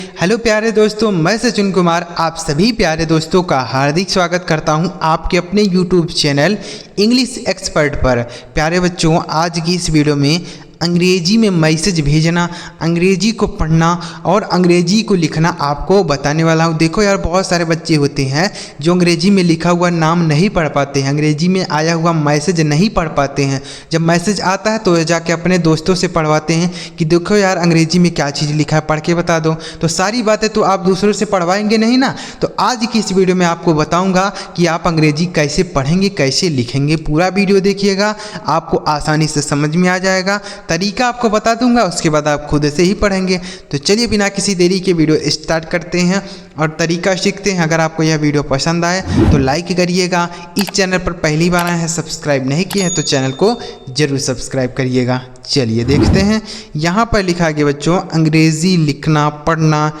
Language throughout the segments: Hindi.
हेलो प्यारे दोस्तों, मैं सचिन कुमार आप सभी प्यारे दोस्तों का हार्दिक स्वागत करता हूं आपके अपने YouTube चैनल इंग्लिश एक्सपर्ट पर। प्यारे बच्चों, आज की इस वीडियो में अंग्रेजी में मैसेज भेजना, अंग्रेजी को पढ़ना और अंग्रेजी को लिखना आपको बताने वाला हूं। देखो यार, बहुत सारे बच्चे होते हैं जो अंग्रेजी में लिखा हुआ नाम नहीं पढ़ पाते हैं, अंग्रेजी में आया हुआ मैसेज नहीं पढ़ पाते हैं। जब मैसेज आता है तो जाके अपने दोस्तों से पढ़वाते हैं कि देखो यार अंग्रेजी में क्या चीज़ लिखा है, पढ़ के बता दो। तो सारी बातें तो आप दूसरों से पढ़वाएंगे नहीं ना। तो आज की इस वीडियो में आपको बताऊँगा कि आप अंग्रेजी कैसे पढ़ेंगे, कैसे लिखेंगे। पूरा वीडियो देखिएगा, आपको आसानी से समझ में आ जाएगा। तरीका आपको बता दूंगा, उसके बाद आप खुद से ही पढ़ेंगे। तो चलिए बिना किसी देरी के वीडियो स्टार्ट करते हैं और तरीका सीखते हैं। अगर आपको यह वीडियो पसंद आए तो लाइक करिएगा। इस चैनल पर पहली बार आए हैं, सब्सक्राइब नहीं किए हैं तो चैनल को जरूर सब्सक्राइब करिएगा। चलिए देखते हैं। यहाँ पर लिखा गया बच्चों, अंग्रेज़ी लिखना, पढ़ना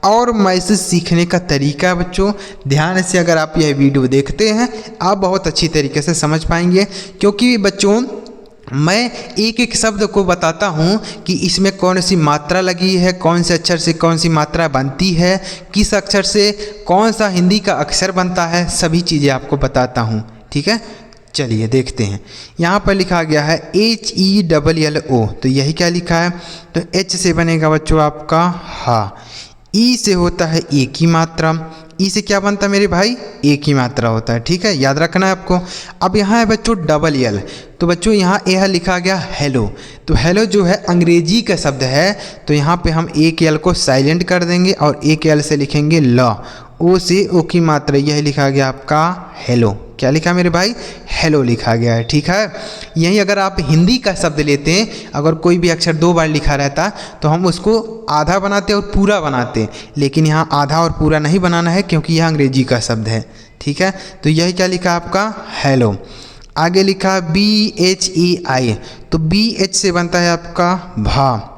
और मैसेज सीखने का तरीका। बच्चों ध्यान से अगर आप यह वीडियो देखते हैं आप बहुत अच्छी तरीके से समझ पाएंगे, क्योंकि बच्चों मैं एक एक शब्द को बताता हूँ कि इसमें कौन सी मात्रा लगी है, कौन से अक्षर से कौन सी मात्रा बनती है, किस अक्षर से कौन सा हिंदी का अक्षर बनता है, सभी चीज़ें आपको बताता हूँ। ठीक है, चलिए देखते हैं। यहाँ पर लिखा गया है HELLO, तो यही क्या लिखा है। तो H से बनेगा बच्चों आपका हा, ई से होता है एक ही मात्रा, ई से क्या बनता है मेरे भाई, एक ही मात्रा होता है। ठीक है, याद रखना है आपको। अब यहाँ है बच्चों LL, तो बच्चों यहाँ यह लिखा गया हेलो। तो हेलो जो है अंग्रेजी का शब्द है, तो यहाँ पे हम एक एल को साइलेंट कर देंगे और एक एल से लिखेंगे ल, ओ से ओ की मात्रा, यह लिखा गया आपका हेलो। क्या लिखा मेरे भाई, हेलो लिखा गया है। ठीक है, यही अगर आप हिंदी का शब्द लेते हैं, अगर कोई भी अक्षर दो बार लिखा रहता तो हम उसको आधा बनाते और पूरा बनाते, लेकिन यहाँ आधा और पूरा नहीं बनाना है क्योंकि यह अंग्रेजी का शब्द है। ठीक है, तो यही क्या लिखा आपका हेलो। आगे लिखा BHEI, तो BH से बनता है आपका भा,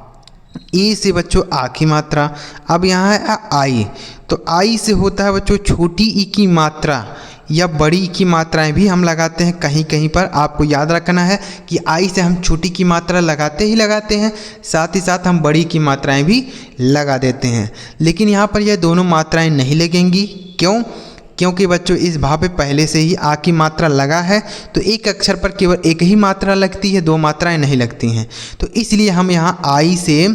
ई से बच्चों आ की मात्रा। अब यहाँ है आई, तो आई से होता है बच्चों छोटी ई की मात्रा या बड़ी ई की मात्राएं भी हम लगाते हैं कहीं कहीं पर। आपको याद रखना है कि आई से हम छोटी की मात्रा लगाते ही लगाते हैं, साथ ही साथ हम बड़ी की मात्राएं भी लगा देते हैं। लेकिन यहाँ पर यह दोनों मात्राएं नहीं लगेंगी। क्यों? क्योंकि बच्चों इस भाव पे पहले से ही आ की मात्रा लगा है, तो एक अक्षर पर केवल एक ही मात्रा लगती है, दो मात्राएं नहीं लगती हैं। तो इसलिए हम यहाँ आई से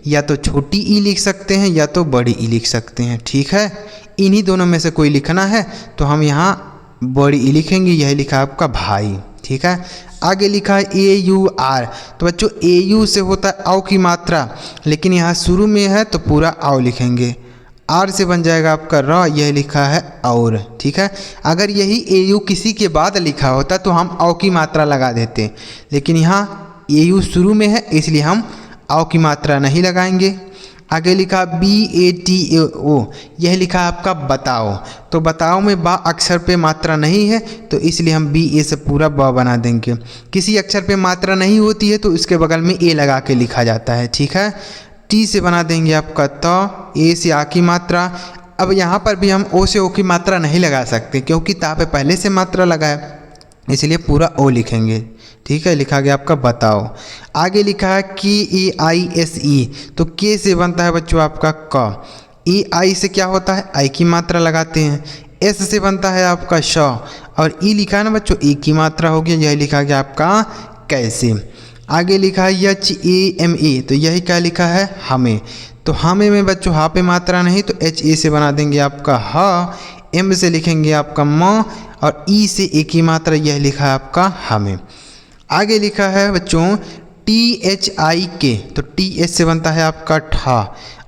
या तो छोटी ई लिख सकते हैं या तो बड़ी ई लिख सकते हैं। ठीक है, इन्हीं दोनों में से कोई लिखना है तो हम यहाँ बड़ी ई लिखेंगे। यह लिखा आपका भाई। ठीक है, आगे लिखा है AUR, तो बच्चों AU से होता है औ की मात्रा, लेकिन यहाँ शुरू में है तो पूरा औ लिखेंगे। आर से बन जाएगा आपका र, यह लिखा है और। ठीक है, अगर यही AU किसी के बाद लिखा होता तो हम औ की मात्रा लगा देते, लेकिन यहाँ AU शुरू में है इसलिए हम औ की मात्रा नहीं लगाएंगे। आगे लिखा BATO, यह लिखा आपका बताओ, तो बताओ में बा अक्षर पे मात्रा नहीं है तो इसलिए हम BA से पूरा ब बना देंगे। किसी अक्षर पे मात्रा नहीं होती है तो इसके बगल में ए लगा के लिखा जाता है। ठीक है, टी से बना देंगे आपका त, ए से आ की मात्रा। अब यहाँ पर भी हम ओ से ओ की मात्रा नहीं लगा सकते क्योंकि ता पे पहले से मात्रा लगा है, इसलिए पूरा ओ लिखेंगे। ठीक है, लिखा गया आपका बताओ। आगे लिखा है KAISE, तो के से बनता है बच्चों आपका क, EI से क्या होता है आई की मात्रा लगाते हैं, S से बनता है आपका श और ई लिखा है ना बच्चों एक की मात्रा हो गया, यह लिखा गया आपका कैसे। आगे लिखा है HAME, तो यही क्या लिखा है हमें, तो हमें में बच्चों हा पे मात्रा नहीं तो HA से बना देंगे आपका हा, M से लिखेंगे आपका म और ई से एक ही मात्रा, यह लिखा है आपका हमें। आगे लिखा है बच्चों THIK, तो TH से बनता है आपका ठा।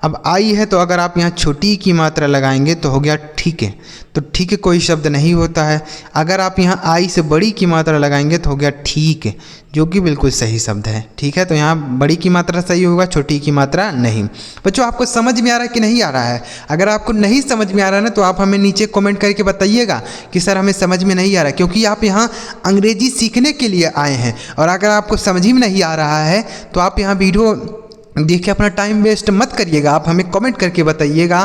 अब आई है तो अगर आप यहाँ छोटी की मात्रा लगाएंगे तो हो गया ठीक है, तो ठीक है कोई शब्द नहीं होता है। अगर आप यहाँ आई से बड़ी की मात्रा लगाएंगे तो हो गया ठीक है, जो कि बिल्कुल सही शब्द है। ठीक है, तो यहाँ बड़ी की मात्रा सही होगा, छोटी की मात्रा नहीं। बच्चों आपको समझ में आ रहा है कि नहीं आ रहा है? अगर आपको नहीं समझ में आ रहा है ना तो आप हमें नीचे कमेंट करके बताइएगा कि सर हमें समझ में नहीं आ रहा, क्योंकि आप यहाँ अंग्रेजी सीखने के लिए आए हैं। और अगर आपको समझ ही में नहीं आ रहा है तो आप यहाँ वीडियो देखिए, अपना टाइम वेस्ट मत करिएगा, आप हमें कमेंट करके बताइएगा।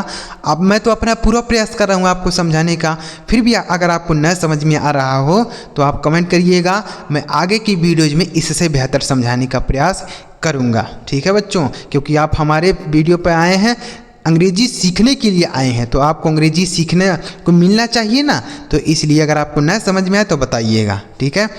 अब मैं तो अपना पूरा प्रयास कर रहा हूँ आपको समझाने का, फिर भी अगर आपको न समझ में आ रहा हो तो आप कमेंट करिएगा, मैं आगे की वीडियोज़ में इससे बेहतर समझाने का प्रयास करूँगा। ठीक है बच्चों, क्योंकि आप हमारे वीडियो पर आए हैं अंग्रेजी सीखने के लिए आए हैं, तो आपको अंग्रेजी सीखने को मिलना चाहिए ना, तो इसलिए अगर आपको न समझ में आए तो बताइएगा, ठीक है।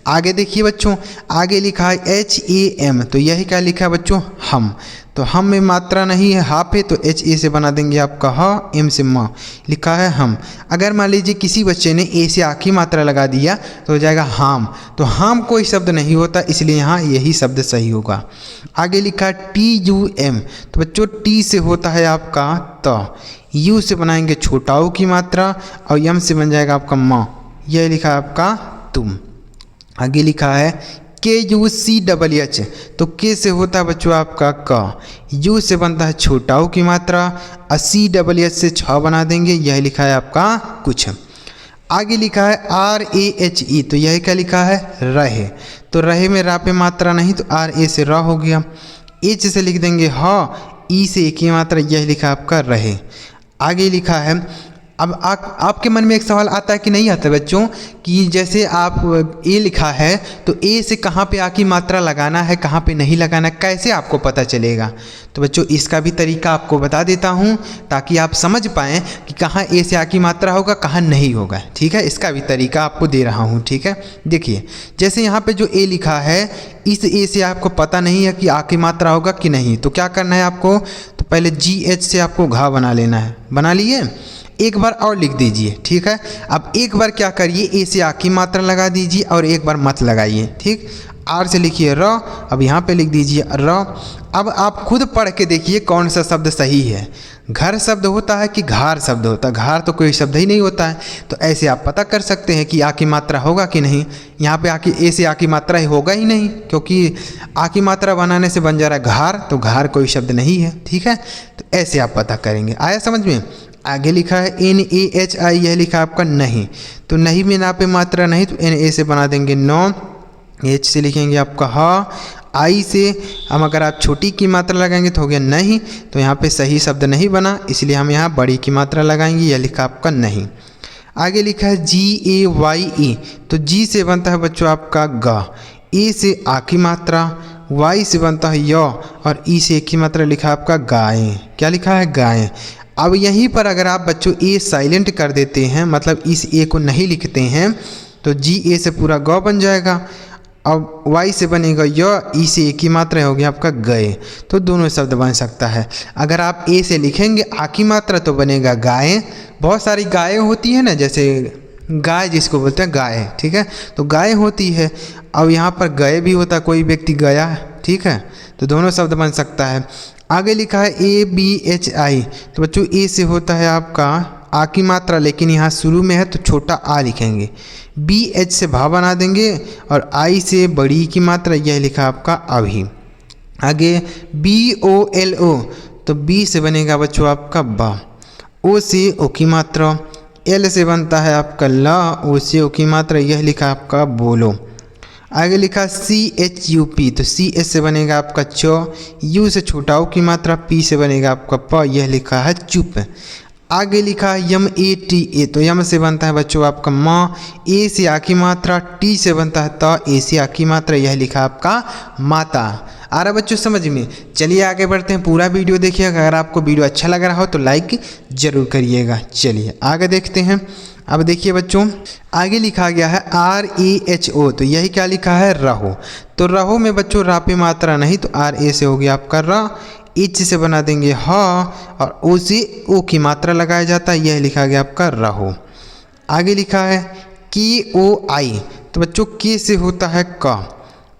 आगे देखिए बच्चों, आगे लिखा है HAM, तो यही क्या लिखा है बच्चों, हम। तो हम में मात्रा नहीं है, हाफ है, तो HA से बना देंगे आपका ह, M से म, लिखा है हम। अगर मान लीजिए किसी बच्चे ने A से आखिरी मात्रा लगा दिया तो हो जाएगा हाम, तो हाम कोई शब्द नहीं होता, इसलिए यहाँ यही शब्द सही होगा। आगे लिखा है TUM, तो बच्चों T से होता है आपका त, U से बनाएंगे छोटा ऊ की मात्रा और M से बन जाएगा आपका म, यह लिखा है आपका तुम। आगे लिखा है KUCHH, तो के से होता है बच्चों आपका क, यू से बनता है छोटा ऊ की मात्रा और CHH से छ बना देंगे, यह लिखा है आपका कुछ। आगे लिखा है RAHE, तो यह क्या लिखा है, रहे, तो रहे में रा पे मात्रा नहीं, तो RA से र हो गया। H से लिख देंगे ह, ई से एक ही मात्रा, यह लिखा आपका रहे। आगे लिखा है, अब आपके मन में एक सवाल आता है कि नहीं आता बच्चों, कि जैसे आप ए लिखा है तो ए से कहाँ पे आकी मात्रा लगाना है, कहाँ पे नहीं लगाना है, कैसे आपको पता चलेगा। तो बच्चों इसका भी तरीका आपको बता देता हूँ ताकि आप समझ पाएँ कि कहाँ ए से आकी मात्रा होगा, कहाँ नहीं होगा, ठीक है। इसका भी तरीका आपको दे रहा हूँ, ठीक है। देखिए जैसे यहाँ पे जो ए लिखा है, इस ए से आपको पता नहीं है कि आकी मात्रा होगा कि नहीं, तो क्या करना है आपको, तो पहले GH से आपको घा बना लेना है, बना लिए, एक बार और लिख दीजिए, ठीक है। अब एक बार क्या करिए, ए से आखिरी मात्रा लगा दीजिए और एक बार मत लगाइए, ठीक। आर से लिखिए र, अब यहाँ पे लिख दीजिए र। अब आप खुद पढ़ के देखिए कौन सा शब्द सही है, घर शब्द होता है कि घार शब्द होता है, घार तो कोई शब्द ही नहीं होता है। तो ऐसे आप पता कर सकते हैं कि आकी मात्रा होगा कि नहीं। यहाँ पे आकी ए से आकी मात्रा ही होगा ही नहीं, क्योंकि आकी मात्रा बनाने से बन जा रहा है घार, तो घार कोई शब्द नहीं है, ठीक है। तो ऐसे आप पता करेंगे, आया समझ में। आगे लिखा है NAHI, यह लिखा आपका नहीं, तो नहीं में ना पे मात्रा नहीं, तो NA से बना देंगे नो, H से लिखेंगे आपका ह, आई से हम अगर आप छोटी की मात्रा लगाएंगे तो हो गया नहीं, तो यहाँ पे सही शब्द नहीं बना, इसलिए हम यहाँ बड़ी की मात्रा लगाएंगे, यह लिखा आपका नहीं। आगे लिखा है GAYE, तो G से बनता है बच्चों आपका ग, ए से आखिरी मात्रा, Y से बनता है य और ई से एक ही मात्रा लिखा आपका गाय, क्या लिखा है गाय। अब यहीं पर अगर आप बच्चों ए साइलेंट कर देते हैं, मतलब इस ए को नहीं लिखते हैं, तो GA से पूरा ग बन जाएगा। अब Y से बनेगा य, ई से एक ही मात्रा हो गया आपका गए, तो दोनों शब्द बन सकता है। अगर आप ए से लिखेंगे आखिरी मात्रा तो बनेगा गाय। बहुत सारी गायें होती है ना, जैसे गाय जिसको बोलते हैं गाय, ठीक है, तो गाय होती है। अब यहाँ पर गए भी होता है, कोई व्यक्ति गया, ठीक है, तो दोनों शब्द बन सकता है। आगे लिखा है ABHI, तो बच्चों ए से होता है आपका आ की मात्रा, लेकिन यहाँ शुरू में है तो छोटा आ लिखेंगे, BH से भा बना देंगे और आई से बड़ी की मात्रा, यह लिखा आपका अभी। आगे BOLO, तो बी से बनेगा बच्चों आपका बा, ओ से ओ की मात्रा, एल से बनता है आपका ला, ओ से ओ की मात्रा, यह लिखा आपका बोलो। आगे लिखा CHUP, तो CS से बनेगा आपका च, U से छोटा ऊ की मात्रा, P से बनेगा आपका प, यह लिखा है चुप। आगे लिखा है MATA, तो यम से बनता है बच्चों आपका माँ, ए से आ की मात्रा, टी से बनता है त, ए से आ की मात्रा, यह लिखा आपका माता। आ रहा बच्चों समझ में। चलिए आगे बढ़ते हैं, पूरा वीडियो देखिएगा। अगर आपको वीडियो अच्छा लग रहा हो तो लाइक जरूर करिएगा। चलिए आगे देखते हैं। अब देखिए बच्चों, आगे लिखा गया है RAHO, तो यही क्या लिखा है रहो। तो रहो में बच्चों रा पे मात्रा नहीं, तो RA से हो गया आपका रा, H से बना देंगे ह और O से ओ की मात्रा लगाया जाता है, यह लिखा गया आपका रहो। आगे लिखा है KOI, तो बच्चों के से होता है क,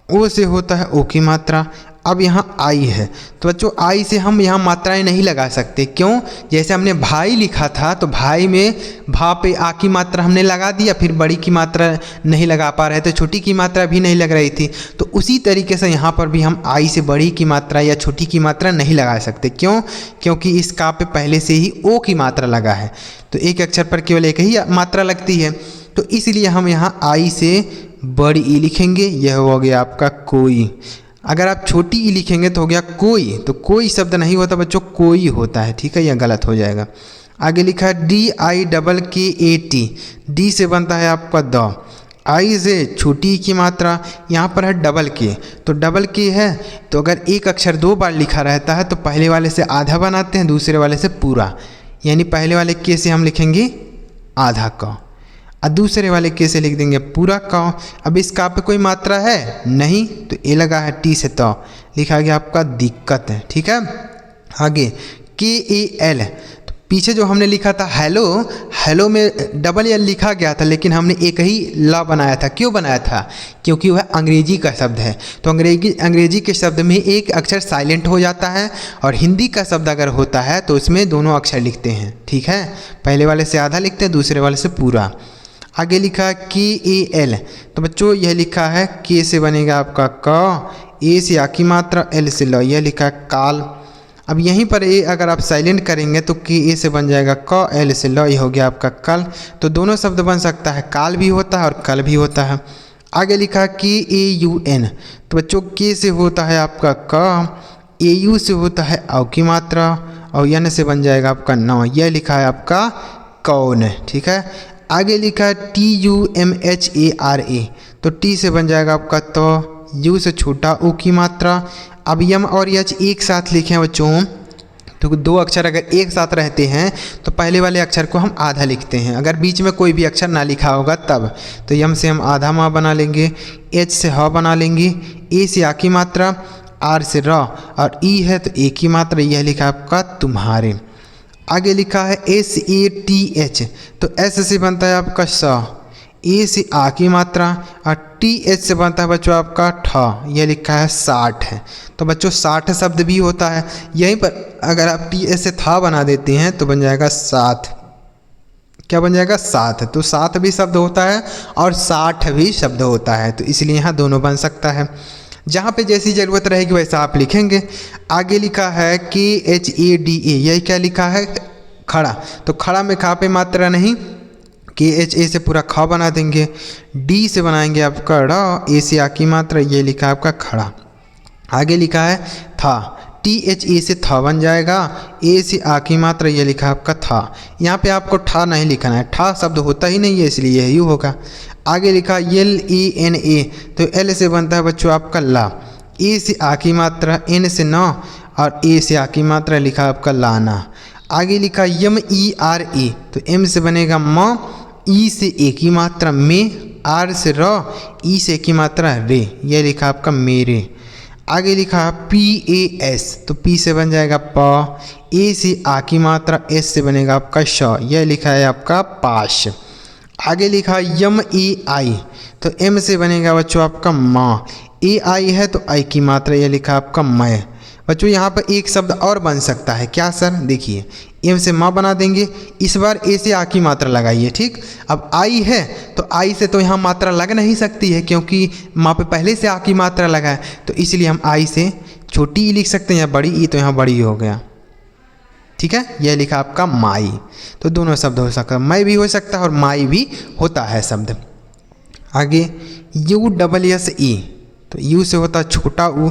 ओ से होता है ओ की मात्रा। अब यहाँ आई है, तो बच्चों आई से हम यहाँ मात्राएं नहीं लगा सकते। क्यों? जैसे हमने भाई लिखा था तो भाई में भा पे आ की मात्रा हमने लगा दिया, फिर बड़ी की मात्रा नहीं लगा पा रहे थे, छोटी की मात्रा भी नहीं लग रही थी। तो उसी तरीके से यहाँ पर भी हम आई से बड़ी की मात्रा या छोटी की मात्रा नहीं लगा सकते। क्यों? क्योंकि इस का पे पहले से ही ओ की मात्रा लगा है, तो एक अक्षर पर केवल एक ही मात्रा लगती है। तो इसलिए हम यहाँ आई से बड़ी ई लिखेंगे, यह हो गया आपका कोई। अगर आप छोटी ई लिखेंगे तो हो गया कोई, तो कोई शब्द नहीं होता बच्चों, कोई होता है, ठीक है, यह गलत हो जाएगा। आगे लिखा है DIKKAT, डी से बनता है आपका द, आई से छोटी की मात्रा, यहाँ पर है डबल के, तो डबल के है तो अगर एक अक्षर 2 बार लिखा रहता है तो पहले वाले से आधा बनाते हैं, दूसरे वाले से पूरा, यानी पहले वाले के से हम लिखेंगे आधा क और दूसरे वाले के से लिख देंगे पूरा क। अब इस का पे कोई मात्रा है नहीं, तो ए लगा है टी से तो लिखा गया आपका दिक्कत है। ठीक है, आगे के ए एल, तो पीछे जो हमने लिखा था हेलो, हेलो में डबल एल लिखा गया था लेकिन हमने एक ही ला बनाया था। क्यों बनाया था? क्योंकि वह अंग्रेजी का शब्द है, तो अंग्रेजी के शब्द में एक अक्षर साइलेंट हो जाता है और हिंदी का शब्द अगर होता है तो उसमें दोनों अक्षर लिखते हैं। ठीक है, पहले वाले से आधा लिखते हैं, दूसरे वाले से पूरा। आगे लिखा है के ए एल, तो बच्चों यह लिखा है के से बनेगा आपका क, ए से आ की मात्रा, एल से ल, यह लिखा है काल। अब यहीं पर ए अगर आप साइलेंट करेंगे तो के ए से बन जाएगा क, एल से ल, ये हो गया आपका कल। तो दोनों शब्द बन सकता है, काल भी होता है और कल भी होता है। आगे लिखा है के ए यू एन, तो बच्चों के से होता है आपका क, ए यू से होता है औ की मात्रा और एन से बन जाएगा आपका न, यह लिखा है आपका कौन। ठीक है, आगे लिखा है T U M H A R A, तो टी से बन जाएगा आपका तो, यू से छोटा ऊ की मात्रा। अब यम और यच एक साथ लिखे हैं बच्चों, तो 2 अक्षर अगर एक साथ रहते हैं तो पहले वाले अक्षर को हम आधा लिखते हैं, अगर बीच में कोई भी अक्षर ना लिखा होगा तब। तो यम से हम आधा माँ बना लेंगे, एच से ह बना लेंगे, ए से आ की मात्रा, आर से र और ई है तो ए की मात्रा, यह लिखा आपका तुम्हारे। आगे लिखा है एस ए टी एच, तो एस से बनता है आपका स, ए से आ की मात्रा और टी एच से बनता है बच्चों आपका ठ, यह लिखा है 60 है। तो बच्चों 60 शब्द भी होता है, यहीं पर अगर आप टी एच से था बना देते हैं तो बन जाएगा 7। क्या बन जाएगा? 7। तो 7 भी शब्द होता है और 60 भी शब्द होता है, तो इसलिए यहाँ दोनों बन सकता है। जहाँ पे जैसी ज़रूरत रहेगी वैसा आप लिखेंगे। आगे लिखा है के एच ए डी ए, यही क्या लिखा है? खड़ा। तो खड़ा में खा पे मात्रा नहीं, के एच ए से पूरा ख बना देंगे, डी से बनाएंगे आपका ड़, ए से आ की मात्रा, ये लिखा है आपका खड़ा। आगे लिखा है था, टी एच ए से था बन जाएगा, ए से आ की मात्रा, ये लिखा है आपका था। यहाँ पे आपको ठा नहीं लिखना है, ठा शब्द होता ही नहीं है इसलिए यही होगा। आगे लिखा एल ई एन ए, तो एल से बनता है बच्चों आपका ला, ए से आ की मात्रा, एन से न और ए से आ की मात्रा, लिखा आपका लाना। आगे लिखा यम ई आर ए, तो एम से बनेगा म, ई से ए की मात्रा में, आर से र, ई से की मात्रा रे, यह लिखा आपका मेरे। आगे लिखा पी ए एस, तो पी से बन जाएगा प, ए से आ की मात्रा, एस से बनेगा आपका श, यह लिखा है आपका पाश। आगे लिखा यम ए आई, तो एम से बनेगा बच्चों आपका माँ, ए आई है तो आई की मात्रा, यह लिखा आपका मैं। बच्चों यहाँ पर एक शब्द और बन सकता है, क्या सर? देखिए एम से माँ बना देंगे, इस बार ए से आ की मात्रा लगाइए। ठीक, अब आई है तो आई से तो यहाँ मात्रा लग नहीं सकती है क्योंकि माँ पे पहले से आ की मात्रा लगा है, तो इसलिए हम आई से छोटी ई लिख सकते हैं या बड़ी ई, तो यहाँ बड़ी हो गया। ठीक है, यह लिखा आपका माई। तो दोनों शब्द हो सकता है, मैं भी हो सकता है और माई भी होता है शब्द। आगे यू डबल एस ई, तो यू से होता है छोटा ऊ।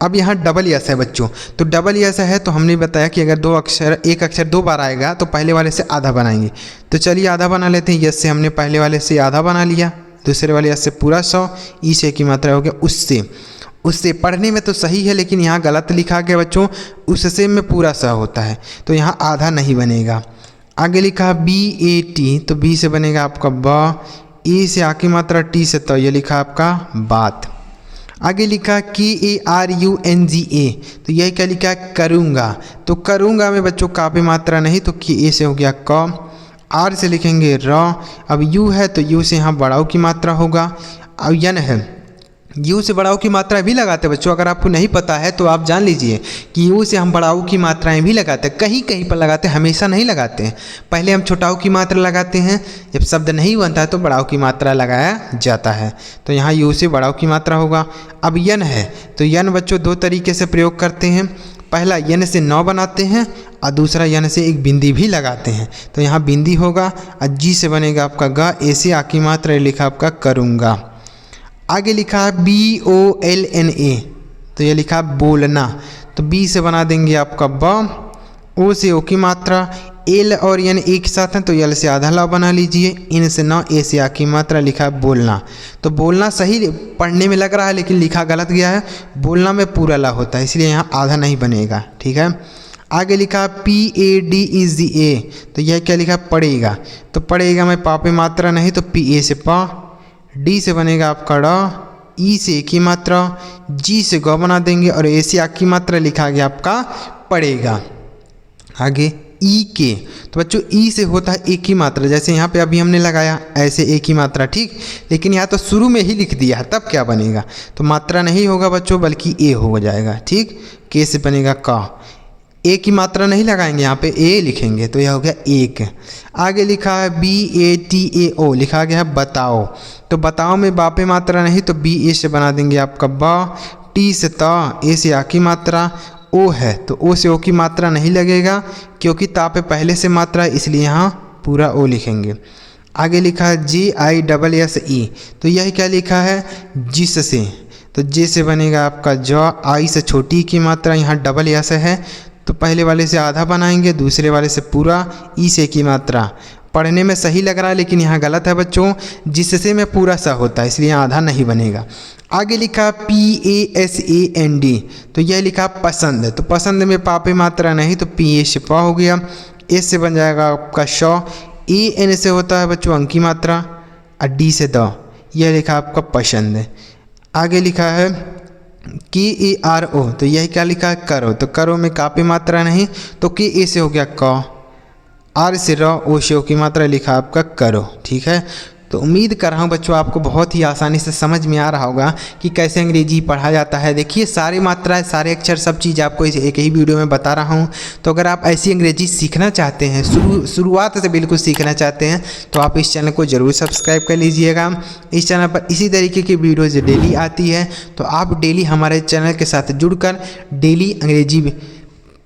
अब यहाँ डबल एस है बच्चों, तो डबल एस है तो हमने बताया कि अगर एक अक्षर 2 बार आएगा तो पहले वाले से आधा बनाएंगे। तो चलिए आधा बना लेते हैं। यस से हमने पहले वाले से आधा बना लिया, दूसरे वाले यस से पूरा 100, ई से की मात्रा हो गया उससे। पढ़ने में तो सही है लेकिन यहाँ गलत लिखा गया बच्चों, उससे में पूरा 100 होता है तो यहाँ आधा नहीं बनेगा। आगे लिखा बी ए टी, तो बी से बनेगा आपका ब, ई से आ की मात्रा, टी से तो, ये लिखा आपका बात। आगे लिखा K A R U N G A, तो यही क्या लिखा है? करूँगा। तो करूँगा में बच्चों का पे मात्रा नहीं, तो के ए से हो गया क, आर से लिखेंगे र। अब यू है तो यू से यहाँ बड़ाऊ की मात्रा होगा। अब यन है, यू से बड़ाऊ की मात्रा भी लगाते हैं बच्चों, अगर आपको नहीं पता है तो आप जान लीजिए कि यू से हम बड़ाऊ की मात्राएं भी लगाते हैं, कहीं कहीं पर लगाते हैं, हमेशा नहीं लगाते हैं। पहले हम छोटाऊ की मात्रा लगाते हैं, जब शब्द नहीं बनता है तो बड़ाऊ की मात्रा लगाया जाता है। तो यहाँ यू से बड़ाऊ की मात्रा होगा। अब यन है, तो यन बच्चों 2 तरीके से प्रयोग करते हैं। पहला यन से 9 बनाते हैं और दूसरा यन से एक बिंदी भी लगाते हैं, तो यहाँ बिंदी होगा और जी से बनेगा आपका गा, ए से आ की मात्रा, लिखा आपका करूँगा। आगे लिखा है B O L N A, तो ये लिखा है बोलना, तो बी से बना देंगे आपका ब, ओ से ओ की मात्रा, एल और एन एक साथ हैं तो एल से आधा ला बना लीजिए, इन से न, ए से आ की मात्रा, लिखा है बोलना। तो बोलना सही पढ़ने में लग रहा है लेकिन लिखा गलत गया है, बोलना में पूरा ला होता है इसलिए यहाँ आधा नहीं बनेगा। ठीक है, आगे लिखा PADE, तो यह क्या लिखा पड़ेगा, तो पड़ेगा में पा पे मात्रा नहीं तो PA से पा, डी से बनेगा आपका ड, ई से एक की मात्रा, जी से ग बना देंगे और ए से आ की मात्रा, लिखा गया आपका पड़ेगा। आगे ई के, तो बच्चों ई से होता है एक ही मात्रा, जैसे यहाँ पे अभी हमने लगाया ऐसे एक ही मात्रा, ठीक, लेकिन यहाँ तो शुरू में ही लिख दिया है तब क्या बनेगा, तो मात्रा नहीं होगा बच्चों बल्कि ए हो जाएगा। ठीक, के से बनेगा का, ए की मात्रा नहीं लगाएंगे यहाँ पे ए लिखेंगे तो यह हो गया एक। आगे लिखा है BATAO, लिखा गया है बताओ, तो बताओ में बा पे मात्रा नहीं तो BA से बना देंगे आपका बा, टी से ता, ए से आ की मात्रा, ओ है तो ओ से ओ की मात्रा नहीं लगेगा क्योंकि ता पे पहले से मात्रा है इसलिए यहाँ पूरा ओ लिखेंगे। आगे लिखा है JISSE, तो यह क्या लिखा है जिससे, तो जे से बनेगा आपका ज, आई से छोटी की मात्रा, यहाँ डबल एस है तो पहले वाले से आधा बनाएंगे, दूसरे वाले से पूरा, ई से की मात्रा। पढ़ने में सही लग रहा है लेकिन यहाँ गलत है बच्चों, जिससे में पूरा सा होता है इसलिए आधा नहीं बनेगा। आगे लिखा PASAND, तो यह लिखा पसंद, तो पसंद में पा पे मात्रा नहीं तो PA से पा हो गया, एस से बन जाएगा आपका श, AN से होता है बच्चों अंक की मात्रा और डी से द, यह लिखा आपका पसंद। आगे लिखा है KARO, तो यही क्या लिखा है करो, तो करो में का पे मात्रा नहीं तो के ए से हो गया क, आर से र, ओ से ओ की मात्रा, लिखा आपका करो। ठीक है, तो उम्मीद कर रहा हूँ बच्चों आपको बहुत ही आसानी से समझ में आ रहा होगा कि कैसे अंग्रेजी पढ़ा जाता है। देखिए सारी मात्राएं, सारे अक्षर, सब चीज़ आपको इस एक ही वीडियो में बता रहा हूँ। तो अगर आप ऐसी अंग्रेजी सीखना चाहते हैं, शुरुआत से बिल्कुल सीखना चाहते हैं तो आप इस चैनल को ज़रूर सब्सक्राइब कर लीजिएगा। इस चैनल पर इसी तरीके की वीडियोज़ डेली आती है, तो आप डेली हमारे चैनल के साथ जुड़कर डेली अंग्रेजी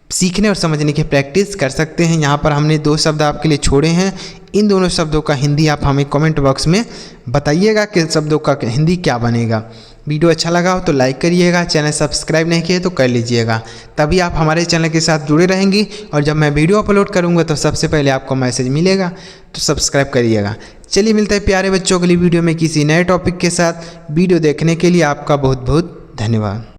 सीखने और समझने की प्रैक्टिस कर सकते हैं। यहाँ पर हमने 2 शब्द आपके लिए छोड़े हैं, इन दोनों शब्दों का हिंदी आप हमें कमेंट बॉक्स में बताइएगा कि शब्दों का हिंदी क्या बनेगा। वीडियो अच्छा लगा हो तो लाइक करिएगा, चैनल सब्सक्राइब नहीं किए तो कर लीजिएगा, तभी आप हमारे चैनल के साथ जुड़े रहेंगी और जब मैं वीडियो अपलोड करूँगा तो सबसे पहले आपको मैसेज मिलेगा, तो सब्सक्राइब करिएगा। चलिए मिलते हैं प्यारे बच्चों अगली वीडियो में किसी नए टॉपिक के साथ। वीडियो देखने के लिए आपका बहुत बहुत धन्यवाद।